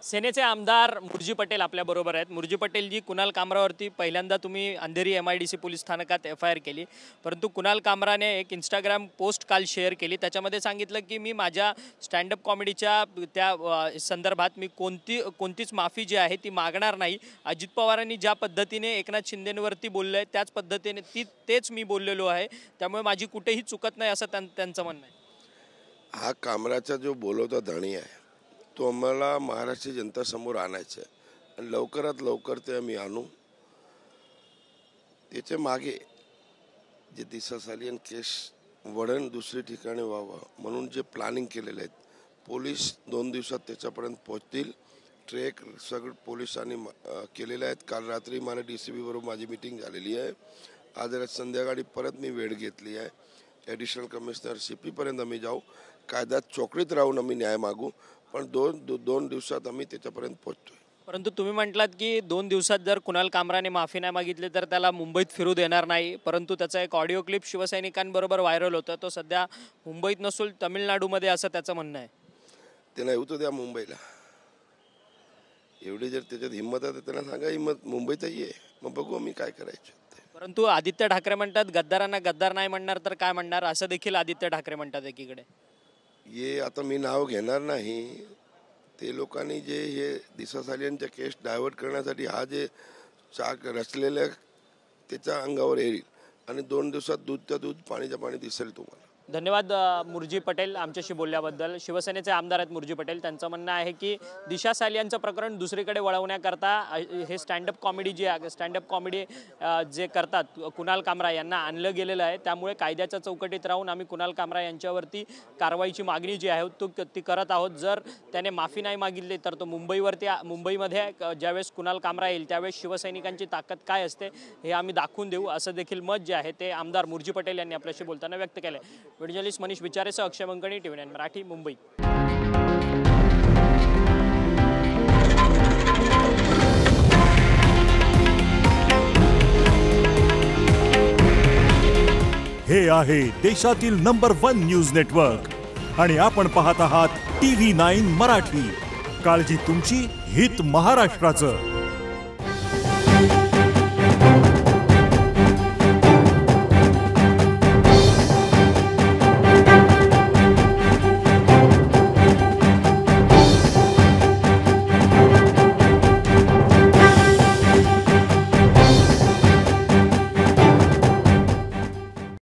सेनेचे आमदार मुर्जी पटेल आपल्या बरोबर आहेत। मुर्जी पटेल जी, कुणाल कामरावरती पहिल्यांदा तुम्ही अंधेरी MIDC पोलीस स्थानकात FIR केली, परंतु कुणाल कामराने एक इंस्टाग्राम पोस्ट काल शेअर केली, त्याच्यामध्ये सांगितलं की मी माझ्या स्टँडअप कॉमेडीच्या त्या संदर्भात मी कोणतीच माफी जी आहे ती मागणार नाही। अजित पवारांनी ज्या पद्धतीने एकनाथ शिंदेंवरती बोलले त्याच पद्धतीने तेच मी बोललेलो आहे, त्यामुळे माझी कुठेही चुकत नाही असं त्यांचं म्हणणं आहे। हा कामराचा जो बोलवता धणी आहे तो आम्हाला महाराष्ट्र जनता समोर आणायचं आहे आणि लवकरात लवकर ते आम्ही आणू। त्याच्या मागे जे दिशा सालियन केस वळण दुसरी ठिकाणी व्हावं म्हणून जे प्लॅनिंग केलेले आहेत, पोलीस 2 दिवसात त्याच्यापर्यंत पोहोचतील। ट्रेक सगळं पोलिसांनी केलेले आहेत। काल रात्री मला DCP बरोबर माझी मीटिंग झालेली आहे। आज संध्याकाळी परत मी वेळ घेतली आहे। ॲडिशनल कमिशनर CP पर्यंत आम्ही जाऊ, कायद्यात चोकळीत राहून आम्ही न्याय मागू, पण दोन दिवसात आम्ही त्याच्यापर्यंत पोहोचतोय। परंतु तुम्ही म्हटलात की 2 दिवसात जर कुणाल कामराने माफी नाही मागितली तर त्याला मुंबईत फिरू देणार नाही, परंतु त्याचा एक ऑडिओ क्लिप शिवसैनिकांबरोबर व्हायरल होतं, तो सध्या मुंबईत नसून तामिळनाडूमध्ये असं त्याचं म्हणणं आहे। त्याला येऊ तर द्या मुंबईला, एवढी जर त्याच्यात हिंमत आहे तर त्यांना सांगा हिंमत मुंबईत आहे, मग बघू आम्ही काय करायचं। परंतु आदित्य ठाकरे म्हणतात गद्दारांना गद्दार नाही म्हणणार तर काय म्हणणार, असं देखील आदित्य ठाकरे म्हणतात एकीकडे। ये आता मी नाव घेणार नाही, ते लोकांनी जे हे दिशा सालियनच्या केस डायव्हर्ट करण्यासाठी हा जे चाक रचलेला त्याच्या अंगावर येईल आणि 2 दिवसात दूधच्या दूध पाणीच्या पाणी दिसेल तुम्हाला। धन्यवाद मुर्जी पटेल आमच्याशी बोलल्याबद्दल। शिवसेनेचे आमदार आहेत मुर्जी पटेल, त्यांचं म्हणणं आहे की दिशा सालियनचं प्रकरण दुसरीकडे वळवण्याकरता हे स्टँडअप कॉमेडी जे करतात कुणाल कामरा यांना आणलं गेलेलं आहे, त्यामुळे कायद्याच्या चौकटीत राहून आम्ही कुणाल कामरा यांच्यावरती कारवाईची मागणी जी आहे ती करत आहोत। जर त्याने माफी नाही मागितली तर तो मुंबईमध्ये ज्यावेळेस कुणाल कामरा येईल त्यावेळेस शिवसैनिकांची ताकद काय असते हे आम्ही दाखवून देऊ, असं देखील मत जे आहे ते आमदार मुर्जी पटेल यांनी आपल्याशी बोलताना व्यक्त केलं आहे। व्हिडिओ जर्नलिस्ट मनीष विचारेसह अक्षय मंकणी, TV9 मराठी, मुंबई। हे आहे देशातील नंबर 1 न्यूज नेटवर्क आणि आपण पाहत आहात TV9 मराठी। काळजी तुमची, हित महाराष्ट्राचं।